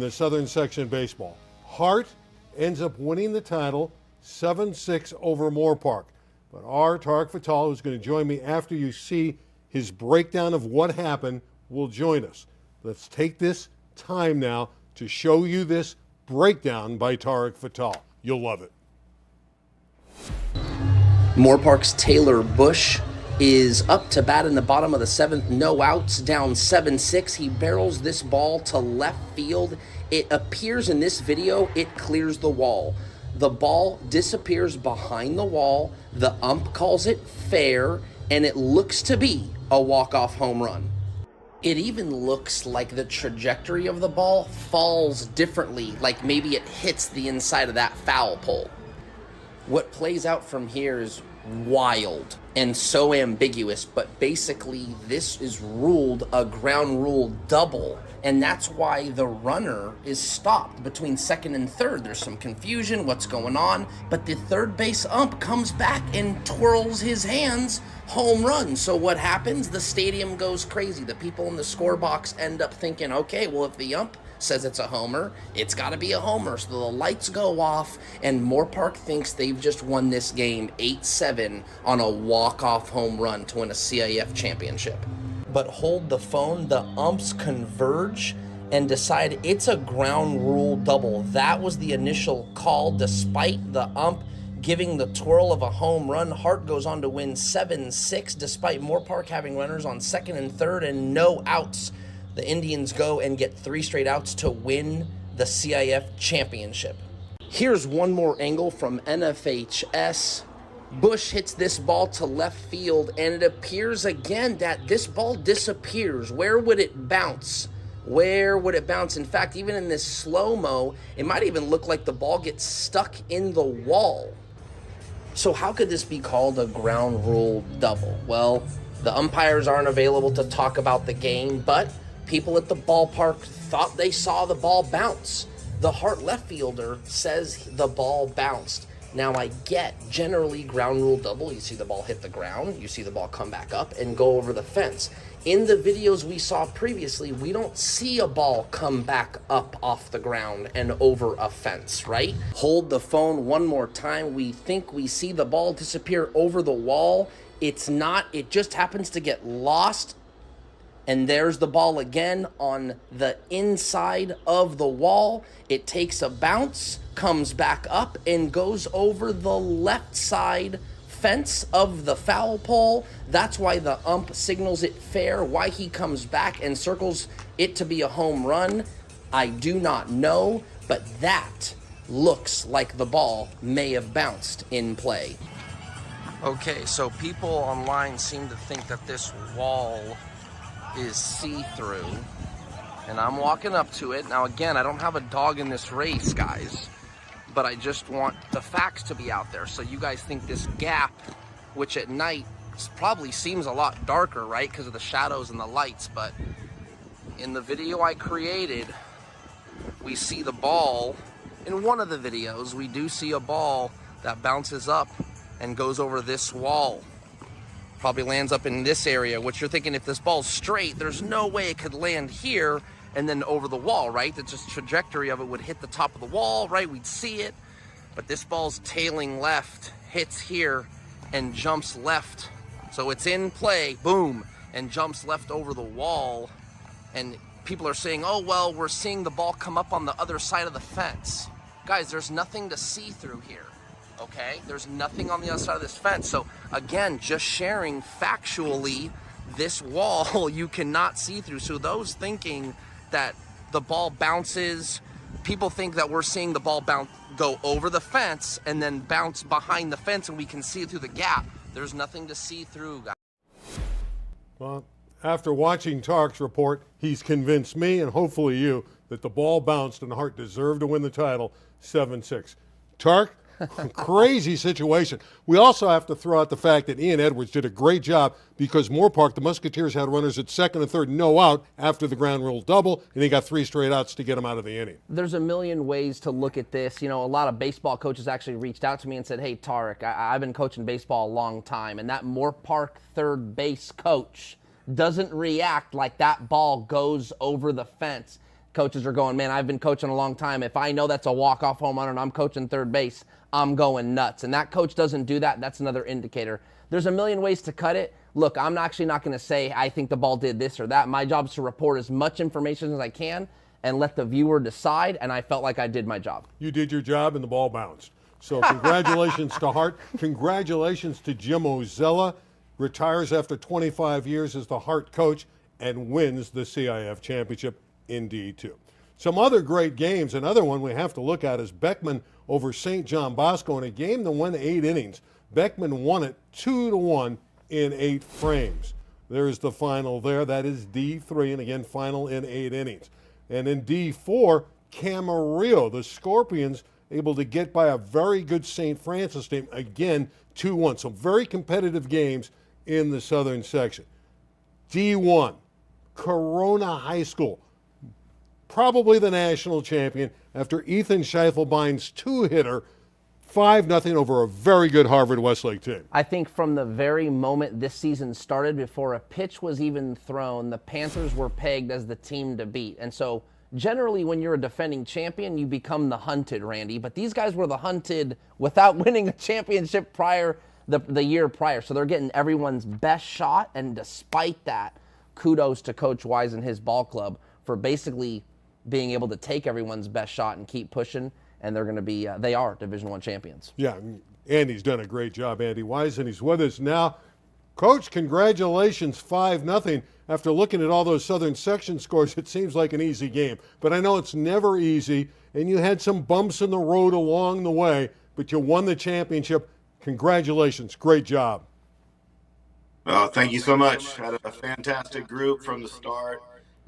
in the Southern Section Baseball. Hart ends up winning the title 7-6 over Moore Park. But our Tarek Fatal, who's going to join me after you see his breakdown of what happened, will join us. Let's take this time now to show you this breakdown by Tarek Fatal. You'll love it. Moore Park's Taylor Bush is up to bat in the bottom of the seventh, no outs, down 7-6. He barrels this ball to left field. It appears in this video, it clears the wall. The ball disappears behind the wall. The ump calls it fair, and it looks to be a walk-off home run. It even looks like the trajectory of the ball falls differently, like maybe it hits the inside of that foul pole. What plays out from here is wild and so ambiguous, but basically this is ruled a ground rule double, and that's why the runner is stopped between second and third. There's some confusion, what's going on, but the third base ump comes back and twirls his hands, home run. So what happens? The stadium goes crazy. The people in the score box end up thinking, okay, well, if the ump says it's a homer, it's got to be a homer. So the lights go off, and Moore Park thinks they've just won this game 8-7 on a walk-off home run to win a CIF championship. But hold the phone, the umps converge and decide it's a ground rule double. That was the initial call. Despite the ump giving the twirl of a home run, Hart goes on to win 7-6 despite Moore Park having runners on second and third and no outs. The Indians go and get 3 straight outs to win the CIF championship. Here's one more angle from NFHS. Bush hits this ball to left field, and it appears again that this ball disappears. Where would it bounce? Where would it bounce? In fact, even in this slow-mo, it might even look like the ball gets stuck in the wall. So how could this be called a ground rule double? Well, the umpires aren't available to talk about the game, but people at the ballpark thought they saw the ball bounce. The Hart left fielder says the ball bounced. Now, I get generally ground rule double. You see the ball hit the ground, you see the ball come back up and go over the fence. In the videos we saw previously, we don't see a ball come back up off the ground and over a fence, right? Hold the phone one more time. We think we see the ball disappear over the wall. It's not, it just happens to get lost. And there's the ball again on the inside of the wall. It takes a bounce, comes back up, and goes over the left side fence of the foul pole. That's why the ump signals it fair. Why he comes back and circles it to be a home run, I do not know, but that looks like the ball may have bounced in play. Okay, so people online seem to think that this wall is see-through, and I'm walking up to it. Now again, I don't have a dog in this race, guys, but I just want the facts to be out there. So you guys think this gap, which at night probably seems a lot darker, right, because of the shadows and the lights, but in the video I created, we see the ball. In one of the videos, we do see a ball that bounces up and goes over this wall. Probably lands up in this area, which you're thinking if this ball's straight, there's no way it could land here and then over the wall, right? The just trajectory of it would hit the top of the wall, right? We'd see it, but this ball's tailing left, hits here and jumps left. So it's in play, boom, and jumps left over the wall. And people are saying, oh, well, we're seeing the ball come up on the other side of the fence. Guys, there's nothing to see through here. Okay, there's nothing on the other side of this fence. So again, just sharing factually, this wall you cannot see through. So those thinking that the ball bounces, people think that we're seeing the ball go over the fence and then bounce behind the fence and we can see it through the gap. There's nothing to see through, guys. Well, after watching Tarek's report, he's convinced me and hopefully you that the ball bounced and Hart deserved to win the title 7-6. Tarek, crazy situation. We also have to throw out the fact that Ian Edwards did a great job because Moore Park, the Musketeers, had runners at second and third, no out after the ground rule double, and he got 3 straight outs to get him out of the inning. There's a million ways to look at this. You know, a lot of baseball coaches actually reached out to me and said, hey, Tarek, I've been coaching baseball a long time, and that Moore Park third base coach doesn't react like that ball goes over the fence. coaches are going, man, I've been coaching a long time. If I know that's a walk-off home run and I'm coaching third base, I'm going nuts. And that coach doesn't do that. That's another indicator. There's a million ways to cut it. Look, I'm actually not going to say I think the ball did this or that. My job is to report as much information as I can and let the viewer decide, and I felt like I did my job. You did your job, and the ball bounced. So congratulations to Hart. Congratulations to Jim Ozella. Retires after 25 years as the Hart coach and wins the CIF championship in D2. Some other great games. Another one we have to look at is Beckman over St. John Bosco in a game that went 8 innings. Beckman won it 2-1 in 8 frames. There's the final there. That is D3, and again, final in 8 innings. And in D4, Camarillo, the Scorpions, able to get by a very good St. Francis team, again, 2-1. So very competitive games in the southern section. D1, Corona High School, probably the national champion after Ethan Scheifelbein's 2-hitter, 5-0 over a very good Harvard Westlake team. I think from the very moment this season started, before a pitch was even thrown, the Panthers were pegged as the team to beat. And so generally when you're a defending champion, you become the hunted, Randy. But these guys were the hunted without winning a championship the year prior. So they're getting everyone's best shot. And despite that, kudos to Coach Wise and his ball club for basically being able to take everyone's best shot and keep pushing. And they're going to be, they are Division I champions. Yeah, Andy's done a great job, Andy Wise, and he's with us now. Coach, congratulations, 5-0. After looking at all those Southern Section scores, it seems like an easy game. But I know it's never easy, and you had some bumps in the road along the way, but you won the championship. Congratulations, great job. Thank you so much. Had a fantastic group from the start.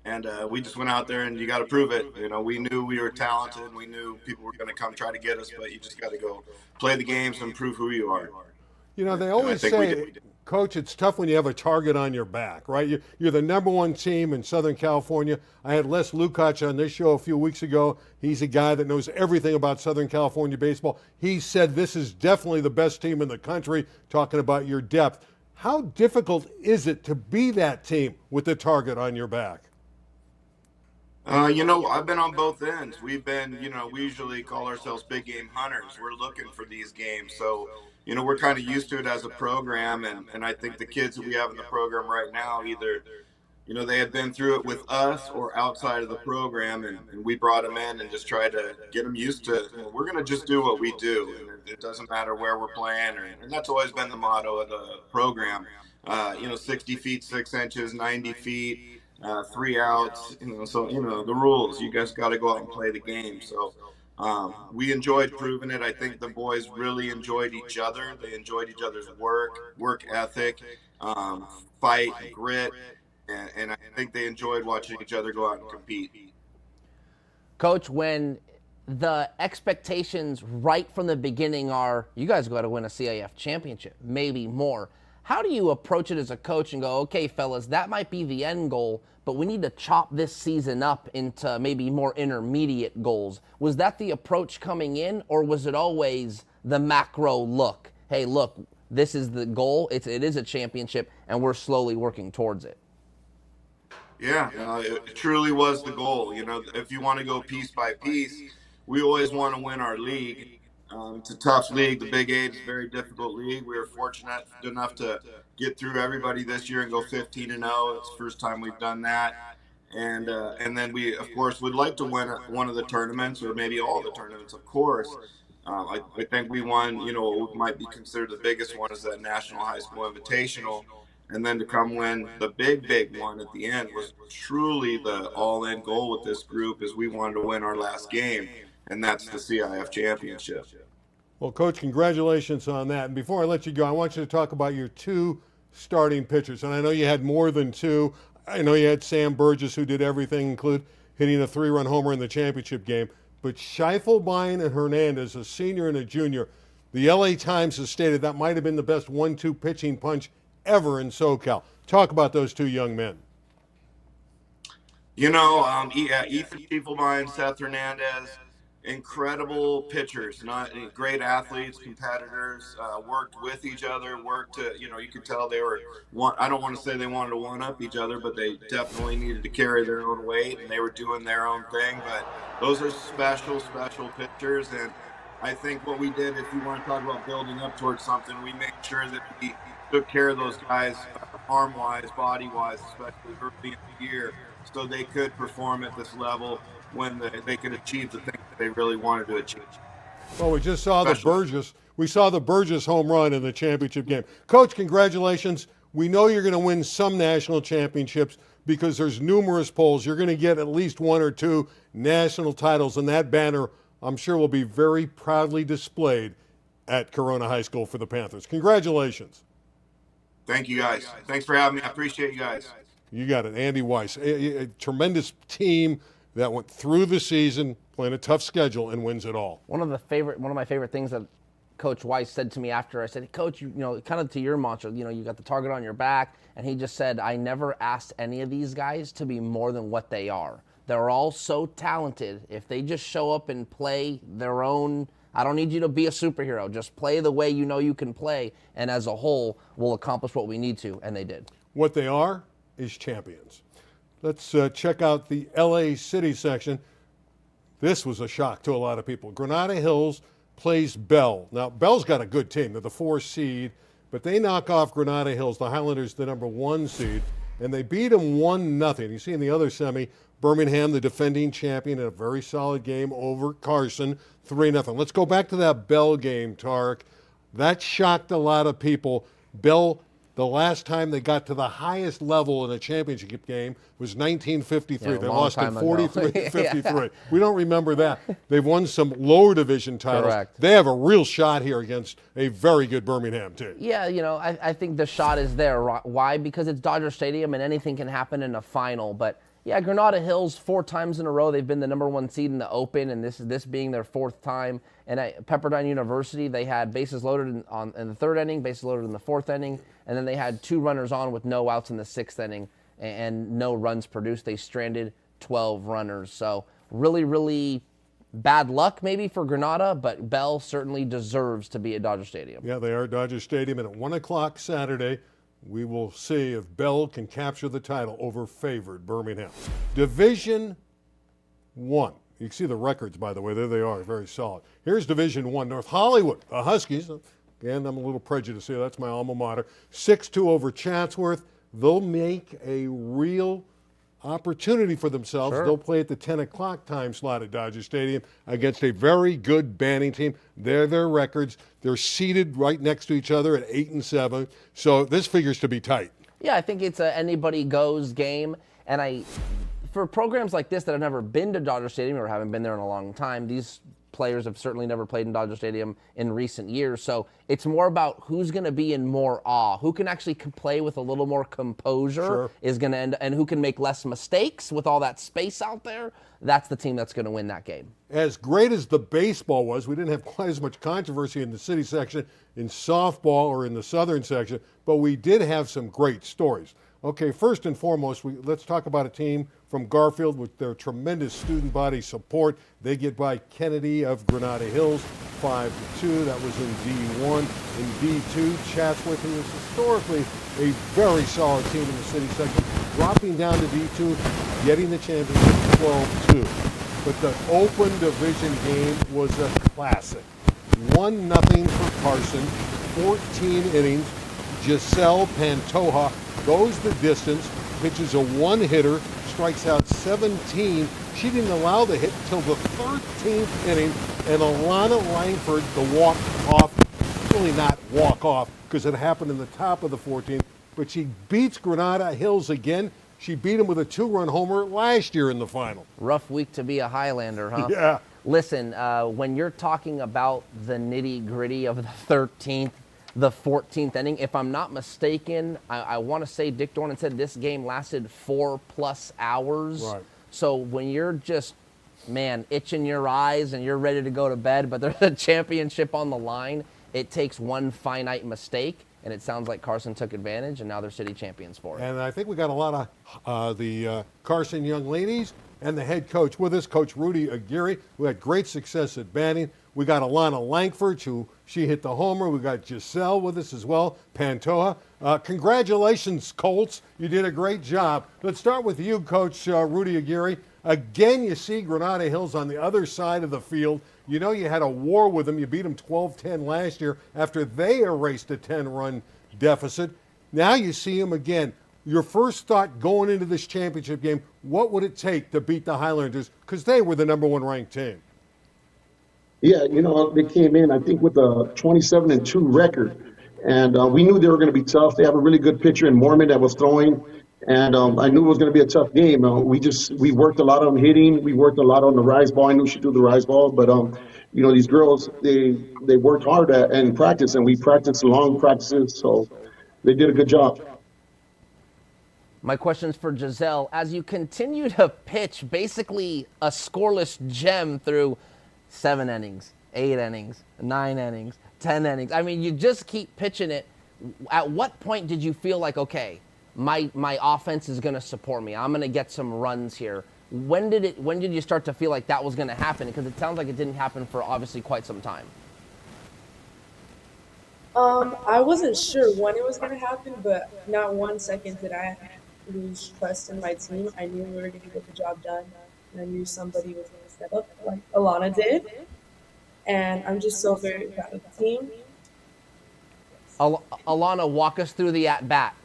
And we just went out there, and you got to prove it. You know, we knew we were talented. We knew people were going to come try to get us, but you just got to go play the games and prove who you are. You know, they always say, Coach, it's tough when you have a target on your back, right? You're the #1 team in Southern California. I had Les Lukacs on this show a few weeks ago. He's a guy that knows everything about Southern California baseball. He said this is definitely the best team in the country, talking about your depth. How difficult is it to be that team with the target on your back? You know, I've been on both ends. We've been, you know, we usually call ourselves big game hunters. We're looking for these games. So, you know, we're kind of used to it as a program. And I think the kids that we have in the program right now, either, you know, they had been through it with us or outside of the program. And we brought them in and just tried to get them used to, you know, we're going to just do what we do. And it doesn't matter where we're playing. And that's always been the motto of the program. You know, 60 feet, 6 inches, 90 feet. 3 outs, you know, so, you know, the rules, you guys got to go out and play the game. So we enjoyed proving it. I think the boys really enjoyed each other. They enjoyed each other's work ethic, fight, grit, and I think they enjoyed watching each other go out and compete. Coach, when the expectations right from the beginning are, you guys got to win a CIF championship, maybe more. How do you approach it as a coach and go, okay, fellas, that might be the end goal, but we need to chop this season up into maybe more intermediate goals? Was that the approach coming in, or was it always the macro look? Hey, look, this is the goal. It is a championship, and we're slowly working towards it. Yeah, it truly was the goal. You know, if you want to go piece by piece, we always want to win our league. It's a tough league. The Big 8 is a very difficult league. We were fortunate enough to get through everybody this year and go 15-0. It's the first time we've done that. And then we, of course, would like to win one of the tournaments, or maybe all the tournaments, of course. I think we won, you know, what might be considered the biggest one is that National High School Invitational. And then to come win the big one at the end was truly the all-in goal with this group, is we wanted to win our last game, and that's the CIF championship. Well, Coach, congratulations on that. And before I let you go, I want you to talk about your 2 starting pitchers. And I know you had more than 2. I know you had Sam Burgess, who did everything, include hitting a 3-run homer in the championship game. But Scheifelbein and Hernandez, a senior and a junior, the LA Times has stated that might have been the best 1-2 pitching punch ever in SoCal. Talk about those 2 young men. You know, Ethan Scheifelbein, Seth Hernandez, incredible pitchers, not great athletes, competitors, worked with each other, worked to, you could tell they were one. I don't want to say they wanted to one up each other, but they definitely needed to carry their own weight, and they were doing their own thing. But those are special, special pitchers. And I think what we did, if you want to talk about building up towards something, we made sure that we took care of those guys, arm-wise, body-wise, especially early in the year, so they could perform at this level when they could achieve the things that they really wanted to achieve. Well, we just saw the Burgess. We saw the Burgess home run in the championship game. Coach, congratulations. We know you're going to win some national championships because there's numerous polls. You're going to get at least 1 or 2 national titles, and that banner, I'm sure, will be very proudly displayed at Corona High School for the Panthers. Congratulations. Thank you, guys. Thanks for having me. I appreciate you guys. You got it. Andy Weiss, a tremendous team that went through the season, playing a tough schedule, and wins it all. One of my favorite things that Coach Weiss said to me after, I said, Coach, kind of to your mantra, you got the target on your back, and he just said, I never asked any of these guys to be more than what they are. They're all so talented. If they just show up and play their own, I don't need you to be a superhero. Just play the way you know you can play, and as a whole, we'll accomplish what we need to, and they did. What they are is champions. Let's check out the LA City section. This was a shock to a lot of people. Granada Hills plays Bell. Now, Bell's got a good team. They're the 4 seed, but they knock off Granada Hills, the Highlanders, the number 1 seed, and they beat them 1-0. You see in the other semi, Birmingham, the defending champion, in a very solid game over Carson, 3-0. Let's go back to that Bell game, Tarek. That shocked a lot of people. Bell, the last time they got to the highest level in a championship game was 1953. Yeah, they lost in 43-53. Yeah. We don't remember that. They've won some lower division titles. Correct. They have a real shot here against a very good Birmingham team. Yeah, I think the shot is there. Why? Because it's Dodger Stadium and anything can happen in a final. But yeah, Granada Hills 4 times in a row, they've been the number 1 seed in the Open, and this being their 4th time. And at Pepperdine University, they had bases loaded in the 3rd inning, bases loaded in the 4th inning, and then they had 2 runners on with no outs in the 6th inning and no runs produced. They stranded 12 runners. So really, really bad luck maybe for Granada, but Bell certainly deserves to be at Dodger Stadium. Yeah, they are at Dodger Stadium, and at 1 o'clock Saturday, we will see if Bell can capture the title over favored Birmingham. Division 1. You can see the records, by the way. There they are, very solid. Here's Division 1, North Hollywood. The Huskies, again, I'm a little prejudiced here. That's my alma mater. 6-2 over Chatsworth. They'll make a real opportunity for themselves. Sure. They'll play at the 10 o'clock time slot at Dodger Stadium against a very good Banning team. They're their records. They're seated right next to each other at 8-7. So this figures to be tight. Yeah, I think it's a anybody goes game. And for programs like this that have never been to Dodger Stadium or haven't been there in a long time, these players have certainly never played in Dodger Stadium in recent years. So it's more about who's going to be in more awe, who can actually play with a little more composure, Sure. is going to end, and who can make less mistakes with all that space out there. That's the team that's going to win that game. As great as the baseball was, we didn't have quite as much controversy in the city section, in softball, or in the southern section, but we did have some great stories. Okay, first and foremost, let's talk about a team from Garfield with their tremendous student body support. They get by Kennedy of Granada Hills 5-2. That was in D1. In D2, Chatsworth, who is historically a very solid team in the city section, dropping down to D2, getting the championship 12-2. But the open division game was a classic. 1-0 for Carson, 14 innings. Giselle Pantoja goes the distance, pitches a 1-hitter, strikes out 17. She didn't allow the hit until the 13th inning, and Alana Lankford, the walk-off, really not walk-off because it happened in the top of the 14th, but she beats Granada Hills again. She beat him with a 2-run homer last year in the final. Rough week to be a Highlander, huh? Yeah. Listen, when you're talking about the nitty-gritty of the 13th, the 14th inning, if I'm not mistaken, I want to say Dick Dornan said this game lasted 4+ hours. Right. So when you're just, itching your eyes and you're ready to go to bed, but there's a championship on the line, it takes one finite mistake, and it sounds like Carson took advantage, and now they're city champions for it. And I think we got a lot of the Carson young ladies and the head coach with us, Coach Rudy Aguirre, who had great success at batting. We got Alana Lankford, she hit the homer. We got Giselle with us as well, Pantoja. Congratulations, Colts. You did a great job. Let's start with you, Coach Rudy Aguirre. Again, you see Granada Hills on the other side of the field. You know you had a war with them. You beat them 12-10 last year after they erased a 10-run deficit. Now you see them again. Your first thought going into this championship game, what would it take to beat the Highlanders? Because they were the number 1 ranked team. Yeah, they came in, I think, with a 27-2 record. And we knew they were going to be tough. They have a really good pitcher in Mormon that was throwing. And I knew it was going to be a tough game. We worked a lot on hitting. We worked a lot on the rise ball. I knew she threw the rise ball. But, these girls, they worked hard in practice. And we practiced long practices. So they did a good job. My question's for Giselle. As you continue to pitch basically a scoreless gem through 7 innings, 8 innings, 9 innings, 10 innings. I mean, you just keep pitching it. At what point did you feel like, okay, my offense is going to support me. I'm going to get some runs here. When did you start to feel like that was going to happen? Because it sounds like it didn't happen for obviously quite some time. I wasn't sure when it was going to happen, but not 1 second did I lose trust in my team. I knew we were going to get the job done, and I knew somebody was going to step up like Alana did. And I'm just so very proud of the team. Alana, walk us through the at-bat.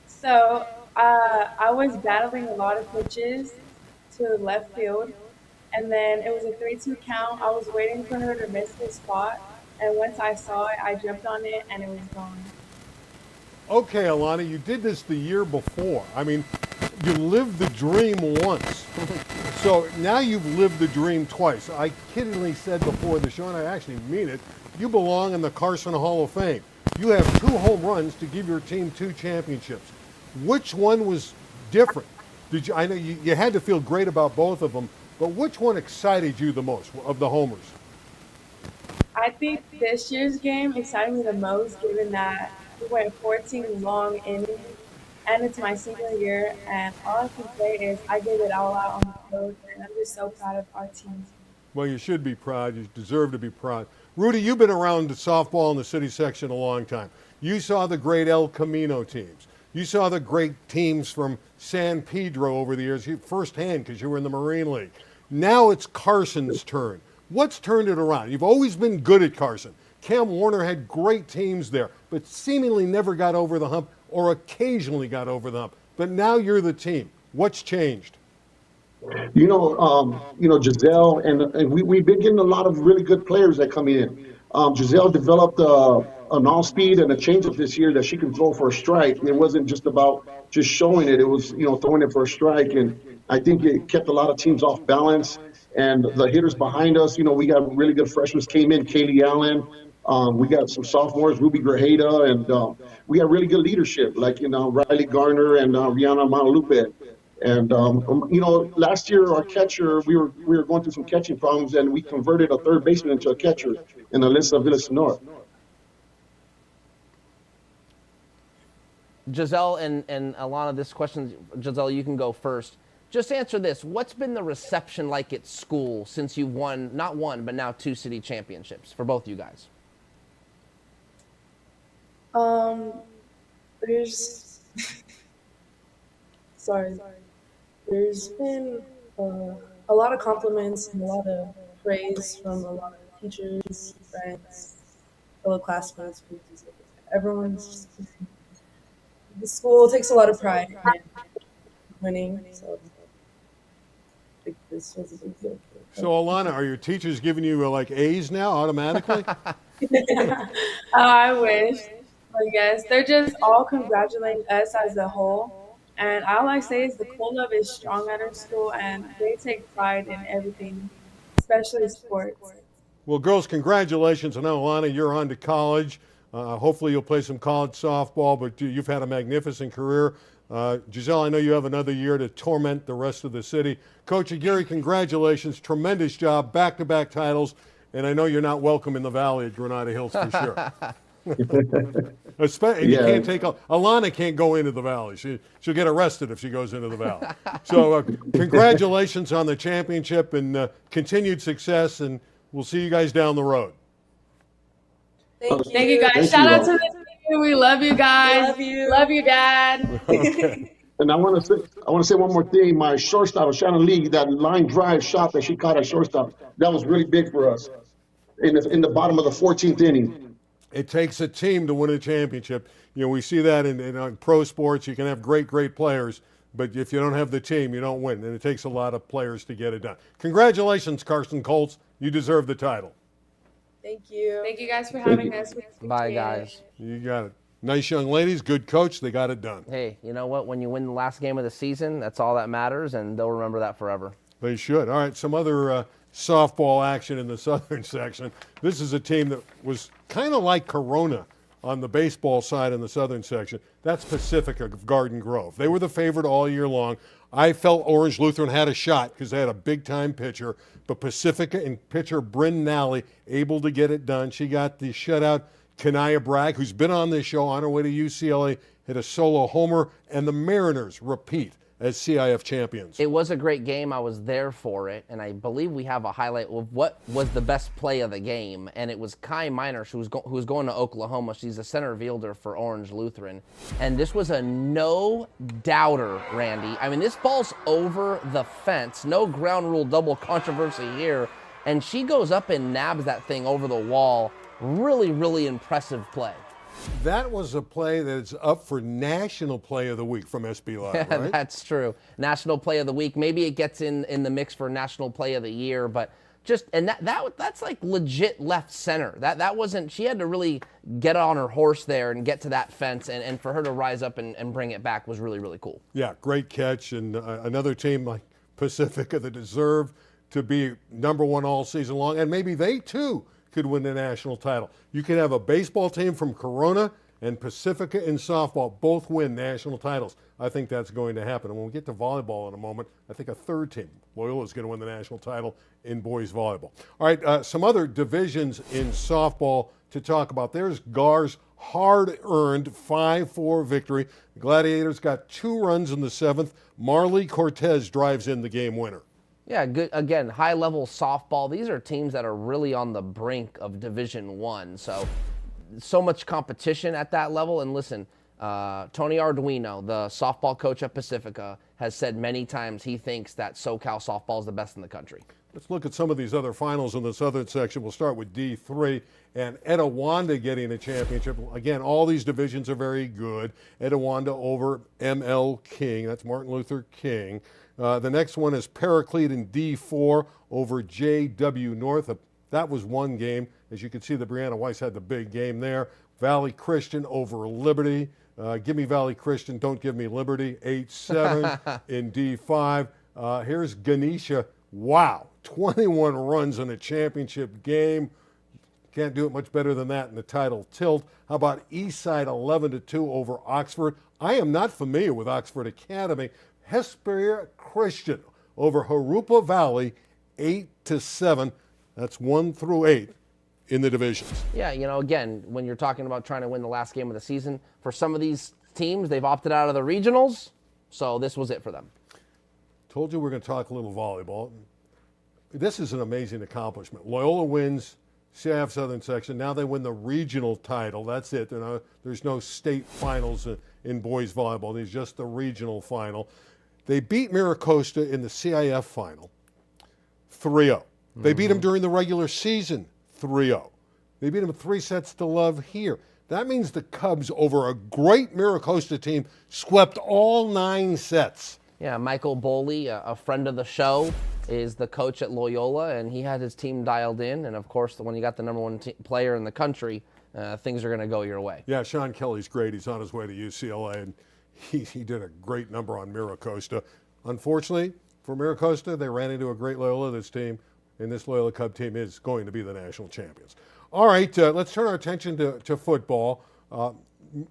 So I was battling a lot of pitches to left field, and then it was a 3-2 count. I was waiting for her to miss the spot, and once I saw it, I jumped on it, and it was gone. Okay, Alana, you did this the year before. I mean, you lived the dream once. So now you've lived the dream twice. I kiddingly said before the show, and I actually mean it, you belong in the Carson Hall of Fame. You have 2 home runs to give your team 2 championships. Which one was different? I know you had to feel great about both of them, but which one excited you the most of the homers? I think this year's game excited me the most, given that we went 14 long innings, and it's my senior year, and all I can say is I gave it all out on the field, and I'm just so proud of our team. Well, you should be proud. You deserve to be proud. Rudy, you've been around the softball in the city section a long time. You saw the great El Camino teams. You saw the great teams from San Pedro over the years, firsthand because you were in the Marine League. Now it's Carson's turn. What's turned it around? You've always been good at Carson. Cam Warner had great teams there, but seemingly never got over the hump or occasionally got over the hump. But now you're the team. What's changed? Giselle, and we've been getting a lot of really good players that come in. Giselle developed an all-speed and a changeup this year that she can throw for a strike. It wasn't just about just showing it. It was, throwing it for a strike. And I think it kept a lot of teams off balance. And the hitters behind us, we got really good freshmen came in, Kaylee Allen. We got some sophomores, Ruby Grajeda, and we got really good leadership, like, Riley Garner and Rihanna Guadalupe. And, last year, our catcher, we were going through some catching problems, and we converted a third baseman into a catcher in Alyssa Villasenor. Giselle and Alana, this question, Giselle, you can go first. Just answer this. What's been the reception like at school since you've won, not one, but now 2 city championships for both you guys? There's there's been a lot of compliments and a lot of praise from a lot of teachers, friends, fellow classmates. Everyone's the school takes a lot of pride in winning, so I think this was a big deal. So, Alana, are your teachers giving you like A's now automatically? I wish. But yes, they're just all congratulating us as a whole. And all I say is the Cool Love is strong at our school, and they take pride in everything, especially sports. Well, girls, congratulations. I know, Alana, you're on to college. Hopefully you'll play some college softball, but you've had a magnificent career. Giselle, I know you have another year to torment the rest of the city. Coach Aguirre, congratulations. Tremendous job, back-to-back titles. And I know you're not welcome in the Valley at Granada Hills for sure. And you can't take Alana can't go into the valley. She'll get arrested if she goes into the valley. So congratulations on the championship and continued success, and we'll see you guys down the road. Thank you. Thank you, guys. Thank Shout you, out to the team. We love you guys. Love you. Love you, Dad. Okay. And I want to say one more thing. My shortstop, Shannon Lee, that line drive shot that she caught at shortstop, that was really big for us in the bottom of the 14th inning. It takes a team to win a championship. We see that in pro sports. You can have great players, but if you don't have the team, you don't win. And it takes a lot of players to get it done. Congratulations, Carson Colts. You deserve the title. Thank you. Thank you guys for having us. Bye, guys. You got it. Nice young ladies, good coach. They got it done. Hey, you know what? When you win the last game of the season, that's all that matters, and they'll remember that forever. They should. All right, some other softball action in the southern section. This is a team that was kind of like Corona on the baseball side in the southern section. That's Pacifica of Garden Grove. They were the favorite all year long. I felt Orange Lutheran had a shot because they had a big-time pitcher, but Pacifica and pitcher Bryn Nally able to get it done. She got the shutout. Kanaya Bragg, who's been on this show on her way to UCLA, hit a solo homer, and the Mariners repeat as CIF champions. It was a great game. I was there for it, and I believe we have a highlight of what was the best play of the game, and it was Kai Miners, who was going to Oklahoma. She's a center fielder for Orange Lutheran, and this was a no-doubter, Randy. I mean, this ball's over the fence. No ground rule double controversy here, and she goes up and nabs that thing over the wall. Really impressive play. That was a play that's up for National Play of the Week from SB Live, right? That's true. National Play of the Week. Maybe it gets in the mix for National Play of the Year, but that's like legit left center. That wasn't, she had to really get on her horse there and get to that fence, and for her to rise up and bring it back was really cool. Yeah, great catch, and another team like Pacifica that deserved to be number one all season long, and maybe they too could win the national title. You could have a baseball team from Corona and Pacifica in softball both win national titles. I think that's going to happen. And when we get to volleyball in a moment, I think a third team, Loyola, is going to win the national title in boys volleyball. All right, some other divisions in softball to talk about. There's GAR's hard-earned 5-4 victory. The Gladiators got 2 runs in the 7th. Marley Cortez drives in the game winner. Yeah, good. Again, high-level softball. These are teams that are really on the brink of Division I. So much competition at that level. And listen, Tony Arduino, the softball coach at Pacifica, has said many times he thinks that SoCal softball is the best in the country. Let's look at some of these other finals in the southern section. We'll start with D3 and Etiwanda getting a championship. Again, all these divisions are very good. Etiwanda over ML King. That's Martin Luther King. The next one is Paraclete in D4 over JW North. That was one game. As you can see, the Brianna Weiss had the big game there. Valley Christian over Liberty. Give me Valley Christian, don't give me Liberty. 8-7 in D5. Here's Ganesha. Wow, 21 runs in a championship game. Can't do it much better than that in the title tilt. How about Eastside 11-2 over Oxford? I am not familiar with Oxford Academy. Hesperia Christian over Harupa Valley 8-7. That's 1 through 8 in the divisions. Yeah, again, when you're talking about trying to win the last game of the season, for some of these teams, they've opted out of the regionals, so this was it for them. Told you we're going to talk a little volleyball. This is an amazing accomplishment. Loyola wins CIF Southern Section. Now they win the regional title. That's it. There's no state finals in boys volleyball. There's just the regional final. They beat Miracosta in the CIF final 3-0. They beat them during the regular season 3-0. They beat them 3-0 here. That means the Cubs, over a great Miracosta team, swept all 9 sets. Yeah, Michael Boley, a friend of the show, is the coach at Loyola, and he had his team dialed in. And, of course, when you got the number one player in the country, things are going to go your way. Yeah, Sean Kelly's great. He's on his way to UCLA, and he did a great number on Miracosta. Unfortunately, for Miracosta, they ran into a great Loyola. This team, and this Loyola Cub team, is going to be the national champions. All right, let's turn our attention to football.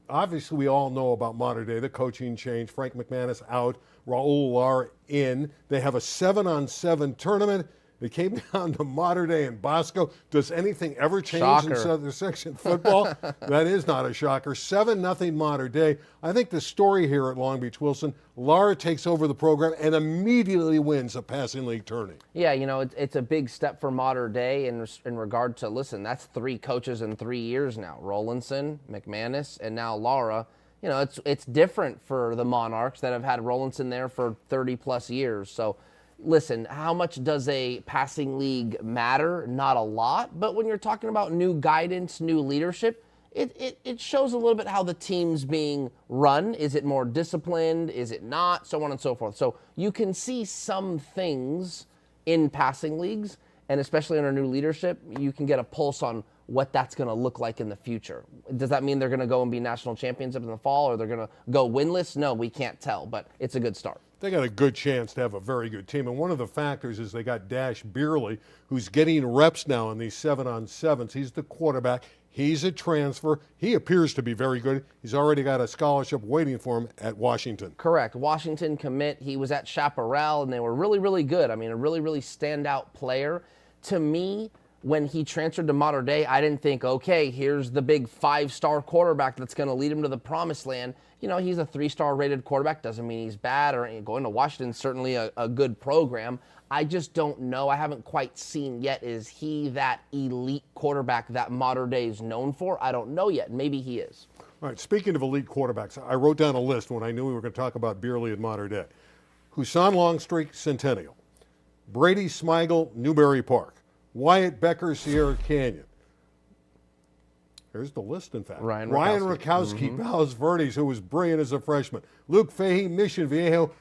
Obviously, we all know about Mater Dei, the coaching change. Frank McManus out, Raul Lar in. They have a 7-on-7 tournament, It came down to Mater Dei and Bosco. Does anything ever change in Shocker. Southern Section football? That is not a shocker. 7-0 Mater Dei. I think the story here at Long Beach Wilson, Laura takes over the program and immediately wins a passing league tourney. Yeah, it's a big step for Mater Dei in regard to, listen, that's 3 coaches in 3 years now. Rowlandson, McManus, and now Laura. It's different for the Monarchs that have had Rowlandson there for 30-plus years. So, listen, how much does a passing league matter? Not a lot. But when you're talking about new guidance, new leadership, it shows a little bit how the team's being run. Is it more disciplined? Is it not? So on and so forth. So you can see some things in passing leagues, and especially under new leadership, you can get a pulse on what that's going to look like in the future. Does that mean they're going to go and be national champions up in the fall, or they're going to go winless? No, we can't tell, but it's a good start. They got a good chance to have a very good team. And one of the factors is they got Dash Beerley, who's getting reps now in these 7-on-7s. He's the quarterback. He's a transfer. He appears to be very good. He's already got a scholarship waiting for him at Washington. Correct. Washington commit. He was at Chaparral, and they were really, really good. I mean, a really, really standout player. To me, when he transferred to Mater Dei, I didn't think, okay, here's the big 5-star quarterback that's going to lead him to the promised land. He's a 3-star rated quarterback. Doesn't mean he's bad, or going to Washington's certainly a good program. I just don't know. I haven't quite seen yet, is he that elite quarterback that Mater Dei is known for? I don't know yet. Maybe he is. All right, speaking of elite quarterbacks, I wrote down a list when I knew we were going to talk about Beerley and Mater Dei. Husan Longstreet, Centennial. Brady Smigel, Newberry Park. Wyatt Becker, Sierra Canyon. There's the list, in fact. Ryan Rakowski, Palos Verdes, who was brilliant as a freshman. Luke Fahey, Mission Viejo,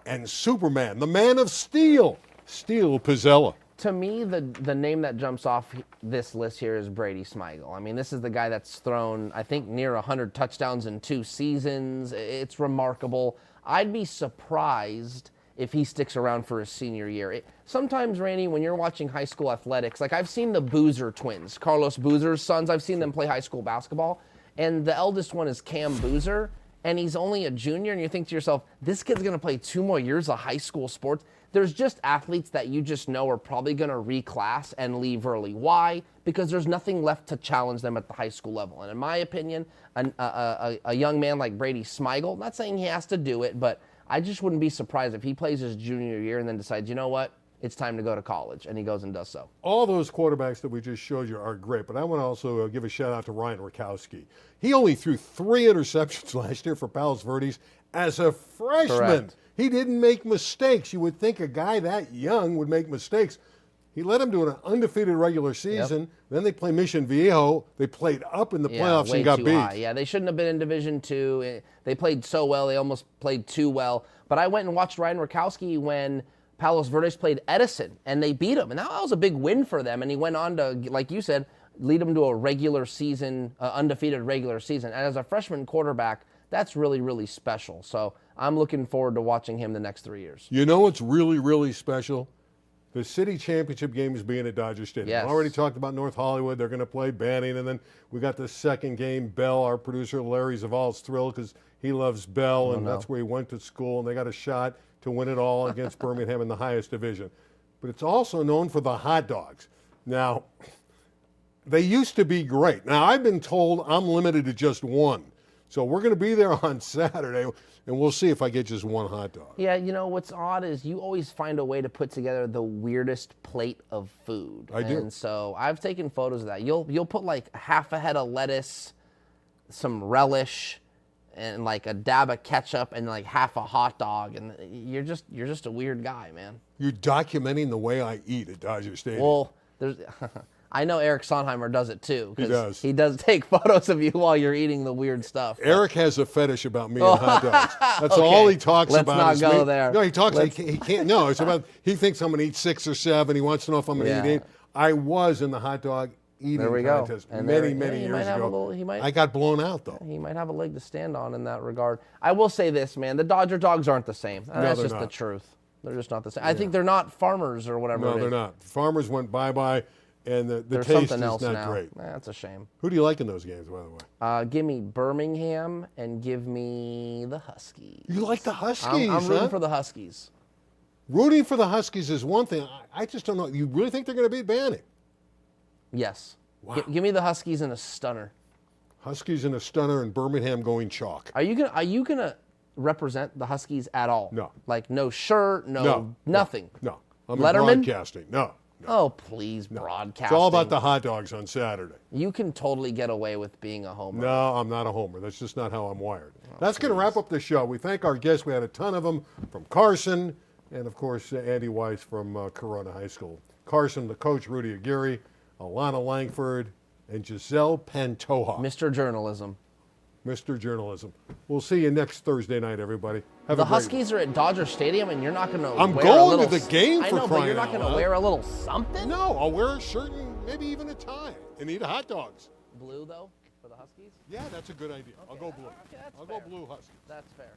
and Superman, the man of steel, Steel Pizzella. To me, the name that jumps off this list here is Brady Smigel. I mean, this is the guy that's thrown, I think, near 100 touchdowns in 2 seasons. It's remarkable. I'd be surprised if he sticks around for his senior year. Sometimes, Randy, when you're watching high school athletics, like I've seen the Boozer twins, Carlos Boozer's sons, I've seen them play high school basketball, and the eldest one is Cam Boozer, and he's only a junior, and you think to yourself, this kid's going to play 2 more years of high school sports. There's just athletes that you just know are probably going to reclass and leave early. Why? Because there's nothing left to challenge them at the high school level. And in my opinion, a young man like Brady Smigel, not saying he has to do it, but I just wouldn't be surprised if he plays his junior year and then decides, you know what, it's time to go to college, and he goes and does so. All those quarterbacks that we just showed you are great, but I want to also give a shout-out to Ryan Rakowski. He only threw 3 interceptions last year for Palos Verdes as a freshman. Correct. He didn't make mistakes. You would think a guy that young would make mistakes. He led them to an undefeated regular season. Yep. Then they play Mission Viejo. They played up in the playoffs and got beat. High. Yeah, they shouldn't have been in Division II. They played so well. They almost played too well. But I went and watched Ryan Rakowski when Palos Verdes played Edison, and they beat him. And that was a big win for them. And he went on to, like you said, lead them to a regular season, undefeated regular season. And as a freshman quarterback, that's really, really special. So I'm looking forward to watching him the next 3 years. You know what's really, really special? The city championship game is being at Dodger Stadium. Yes. I already talked about North Hollywood. They're going to play Banning. And then we got the second game. Bell, our producer, Larry Zaval's thrilled because he loves Bell, and that's where he went to school. And they got a shot to win it all against Birmingham in the highest division. But it's also known for the hot dogs. Now, they used to be great. Now, I've been told I'm limited to just one. So we're going to be there on Saturday, and we'll see if I get just one hot dog. Yeah, what's odd is you always find a way to put together the weirdest plate of food. I do. And so I've taken photos of that. You'll put like half a head of lettuce, some relish, and like a dab of ketchup, and like half a hot dog, and you're just a weird guy, man. You're documenting the way I eat at Dodger Stadium. Well, there's I know Eric Sonheimer does it too. He does. He does take photos of you while you're eating the weird stuff. Eric has a fetish about me and hot dogs. That's all he talks about. Let's not go there. No, he talks. He can't. No, it's about. He thinks I'm going to eat 6 or 7. He wants to know if I'm going to eat 8. I was in the hot dog eating contest many years ago. I got blown out though. He might have a leg to stand on in that regard. I will say this, man: the Dodger dogs aren't the same. That's just the truth. They're just not the same. I think they're not farmers or whatever. No, they're not. Farmers went bye-bye. And the taste something is else not now. great. That's a shame. Who do you like in those games, by the way? Give me Birmingham and give me the Huskies. You like the Huskies, I'm rooting huh? for the Huskies. Rooting for the Huskies is one thing. I just don't know. You really think they're going to beat Banning? Yes. Wow. Give me the Huskies in a stunner. Huskies in a stunner and Birmingham going chalk. Are you gonna represent the Huskies at all? No. Like no shirt, nothing. No. I'm Letterman? broadcasting. No. Oh, please, broadcasting. It's all about the hot dogs on Saturday. You can totally get away with being a homer. No, I'm not a homer. That's just not how I'm wired. That's going to wrap up the show. We thank our guests. We had a ton of them from Carson and, of course, Andy Weiss from Corona High School. Carson, the coach, Rudy Aguirre, Alana Lankford, and Giselle Pantoja. Mr. Journalism. Mr. Journalism. We'll see you next Thursday night, everybody. Have The a great Huskies are at Dodger Stadium, and you're not going to wear I'm a going little... to the game I for know, but crying you're not out going to loud. wear a little something? No, I'll wear a shirt and maybe even a tie and eat hot dogs. Blue, though, for the Huskies? Yeah, that's a good idea. I'll go blue. Okay, that's I'll fair. go blue Huskies. That's fair.